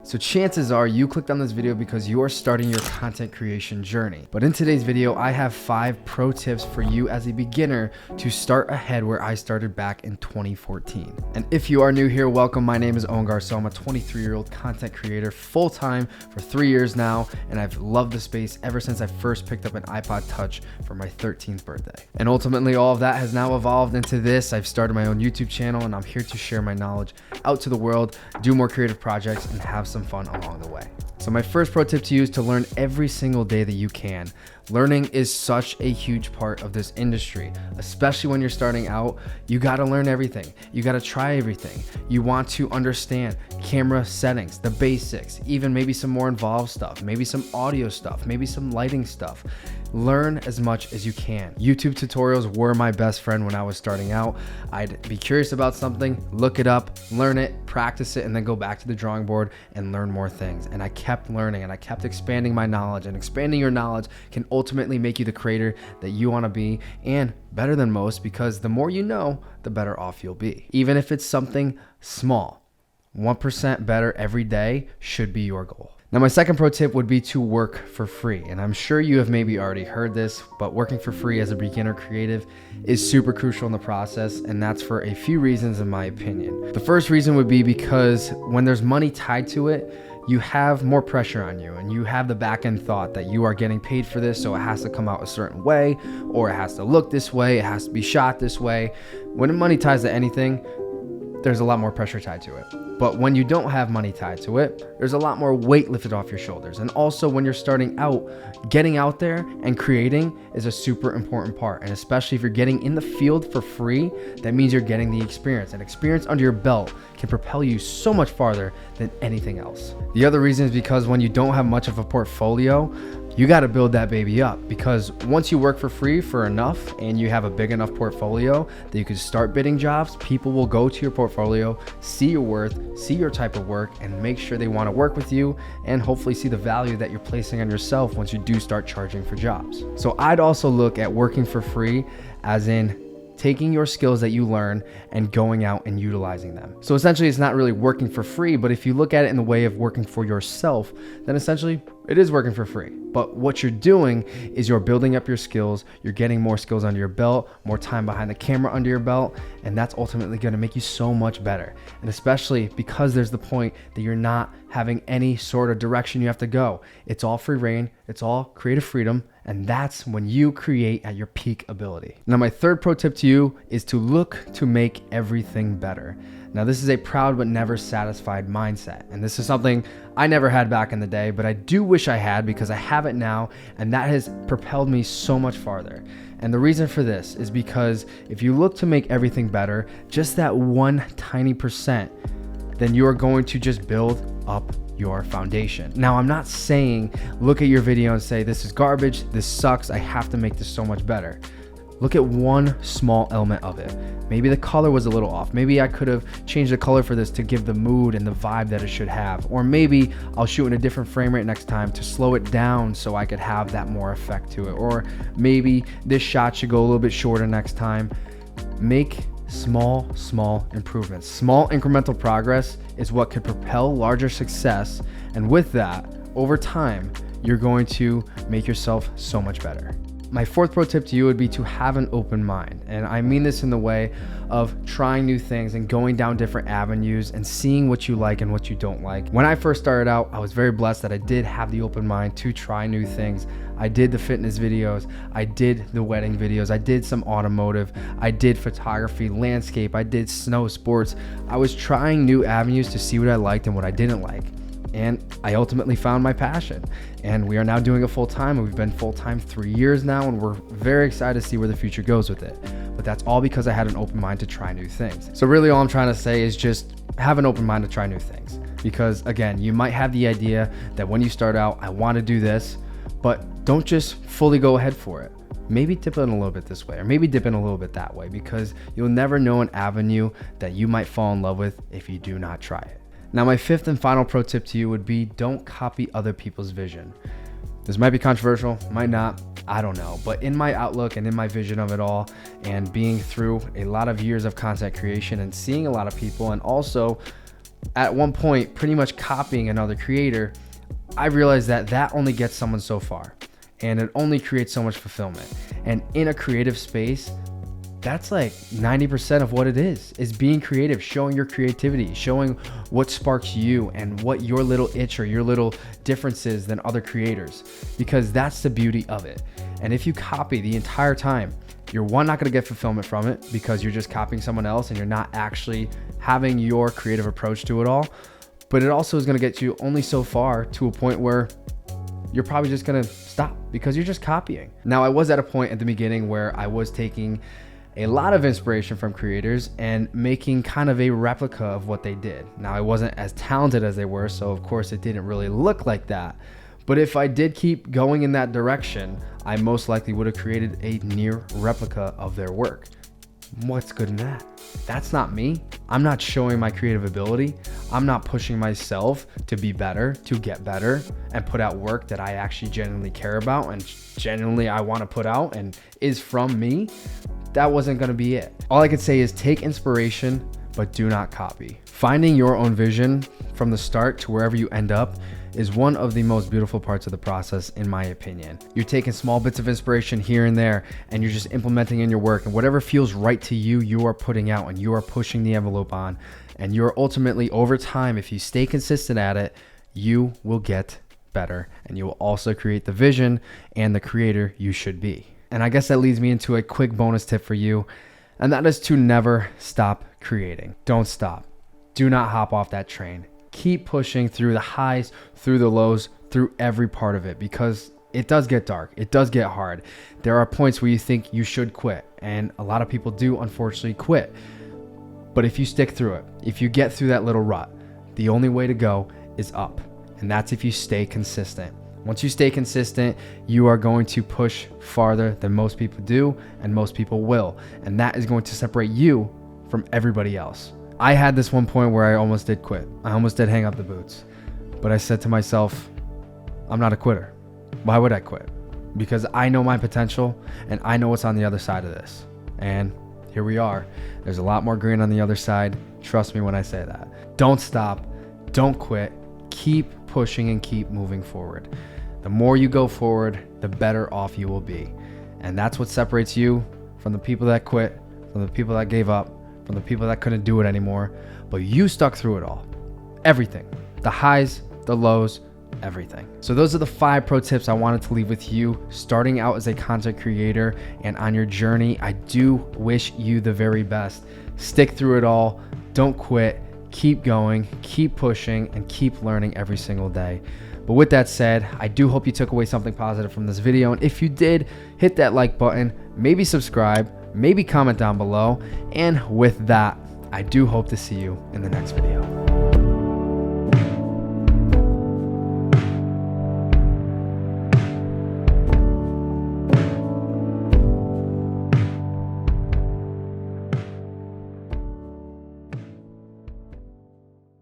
So chances are you clicked on this video because you are starting your content creation journey. But in today's video, I have 5 pro tips for you as a beginner to start ahead where I started back in 2014. And if you are new here, welcome. My name is Owen Garceau. I'm a 23-year-old content creator full-time for 3 years now, and I've loved the space ever since I first picked up an iPod Touch for my 13th birthday. And ultimately, all of that has now evolved into this. I've started my own YouTube channel, and I'm here to share my knowledge out to the world, do more creative projects, and have some fun along the way. So my first pro tip to you is to learn every single day that you can. Learning is such a huge part of this industry, especially when you're starting out. You got to learn everything. You got to try everything. You want to understand camera settings, the basics, even maybe some more involved stuff, maybe some audio stuff, maybe some lighting stuff. Learn as much as you can. YouTube tutorials were my best friend when I was starting out. I'd be curious about something, look it up, learn it, practice it, and then go back to the drawing board and learn more things. And I kept learning and I kept expanding my knowledge, and expanding your knowledge can ultimately make you the creator that you want to be, and better than most, because the more you know, the better off you'll be. Even if it's something small, 1% better every day should be your goal. Now, my second pro tip would be to work for free. And I'm sure you have maybe already heard this, but working for free as a beginner creative is super crucial in the process. And that's for a few reasons, in my opinion. The first reason would be because when there's money tied to it, you have more pressure on you, and you have the back end thought that you are getting paid for this, so it has to come out a certain way, or it has to look this way, it has to be shot this way. When money ties to anything, there's a lot more pressure tied to it. But when you don't have money tied to it, there's a lot more weight lifted off your shoulders. And also, when you're starting out, getting out there and creating is a super important part. And especially if you're getting in the field for free, that means you're getting the experience. And experience under your belt can propel you so much farther than anything else. The other reason is because when you don't have much of a portfolio, you got to build that baby up, because once you work for free for enough and you have a big enough portfolio that you can start bidding jobs, people will go to your portfolio, see your worth, see your type of work, and make sure they want to work with you, and hopefully see the value that you're placing on yourself once you do start charging for jobs. So I'd also look at working for free as in taking your skills that you learn and going out and utilizing them. So essentially, it's not really working for free, but if you look at it in the way of working for yourself, then essentially it is working for free. But what you're doing is you're building up your skills, you're getting more skills under your belt, more time behind the camera under your belt, and that's ultimately going to make you so much better. And especially because there's the point that you're not having any sort of direction you have to go. It's all free reign, it's all creative freedom, and that's when you create at your peak ability. Now, my third pro tip to you is to look to make everything better. Now, this is a proud but never satisfied mindset. And this is something I never had back in the day, but I do wish I had, because I have it now, and that has propelled me so much farther. And the reason for this is because if you look to make everything better, just that one tiny percent, then you are going to just build up your foundation. Now, I'm not saying look at your video and say, this is garbage, this sucks, I have to make this so much better. Look at one small element of it. Maybe the color was a little off. Maybe I could have changed the color for this to give the mood and the vibe that it should have. Or maybe I'll shoot in a different frame rate next time to slow it down so I could have that more effect to it. Or maybe this shot should go a little bit shorter next time. Make small improvements. Small incremental progress is what could propel larger success. And with that, over time, you're going to make yourself so much better. My fourth pro tip to you would be to have an open mind. And I mean this in the way of trying new things and going down different avenues and seeing what you like and what you don't like. When I first started out, I was very blessed that I did have the open mind to try new things. I did the fitness videos, I did the wedding videos, I did some automotive, I did photography, landscape, I did snow sports. I was trying new avenues to see what I liked and what I didn't like. And I ultimately found my passion, and we are now doing it full time, and we've been full time 3 years now, and we're very excited to see where the future goes with it. But that's all because I had an open mind to try new things. So really all I'm trying to say is just have an open mind to try new things, because again, you might have the idea that when you start out, I want to do this, but don't just fully go ahead for it. Maybe dip in a little bit this way, or maybe dip in a little bit that way, because you'll never know an avenue that you might fall in love with if you do not try it. Now, my fifth and final pro tip to you would be don't copy other people's vision. This might be controversial, might not, I don't know. But in my outlook and in my vision of it all, and being through a lot of years of content creation and seeing a lot of people, and also at one point pretty much copying another creator, I realized that that only gets someone so far and it only creates so much fulfillment. And in a creative space, that's like 90% of what it is being creative, showing your creativity, showing what sparks you and what your little itch or your little difference is than other creators, because that's the beauty of it. And if you copy the entire time, you're not gonna get fulfillment from it because you're just copying someone else and you're not actually having your creative approach to it all. But it also is gonna get you only so far, to a point where you're probably just gonna stop because you're just copying. Now, I was at a point at the beginning where I was taking a lot of inspiration from creators and making kind of a replica of what they did. Now, I wasn't as talented as they were, so of course it didn't really look like that. But if I did keep going in that direction, I most likely would have created a near replica of their work. What's good in that? That's not me. I'm not showing my creative ability. I'm not pushing myself to be better, to get better, and put out work that I actually genuinely care about and genuinely I want to put out and is from me. That wasn't going to be it. All I could say is take inspiration, but do not copy. Finding your own vision from the start to wherever you end up is one of the most beautiful parts of the process, in my opinion. You're taking small bits of inspiration here and there, and you're just implementing in your work, and whatever feels right to you, you are putting out and you are pushing the envelope on. And you're ultimately, over time, if you stay consistent at it, you will get better, and you will also create the vision and the creator you should be. And I guess that leads me into a quick bonus tip for you, and that is to never stop creating. Don't stop. Do not hop off that train. Keep pushing through the highs, through the lows, through every part of it, because it does get dark. It does get hard. There are points where you think you should quit, and a lot of people do unfortunately quit. But if you stick through it, if you get through that little rut, the only way to go is up. And that's if you stay consistent. Once you stay consistent, you are going to push farther than most people do, and most people will. And that is going to separate you from everybody else. I had this one point where I almost did quit. I almost did hang up the boots. But I said to myself, I'm not a quitter. Why would I quit? Because I know my potential and I know what's on the other side of this. And here we are. There's a lot more green on the other side. Trust me when I say that. Don't stop. Don't quit. Keep pushing and keep moving forward. The more you go forward, the better off you will be. And that's what separates you from the people that quit, from the people that gave up, from the people that couldn't do it anymore. But you stuck through it all. Everything. The highs, the lows, everything. So those are the 5 pro tips I wanted to leave with you starting out as a content creator and on your journey. I do wish you the very best. Stick through it all. Don't quit. Keep going, keep pushing, and keep learning every single day. But with that said, I do hope you took away something positive from this video. And if you did, hit that like button, maybe subscribe, maybe comment down below. And with that, I do hope to see you in the next video.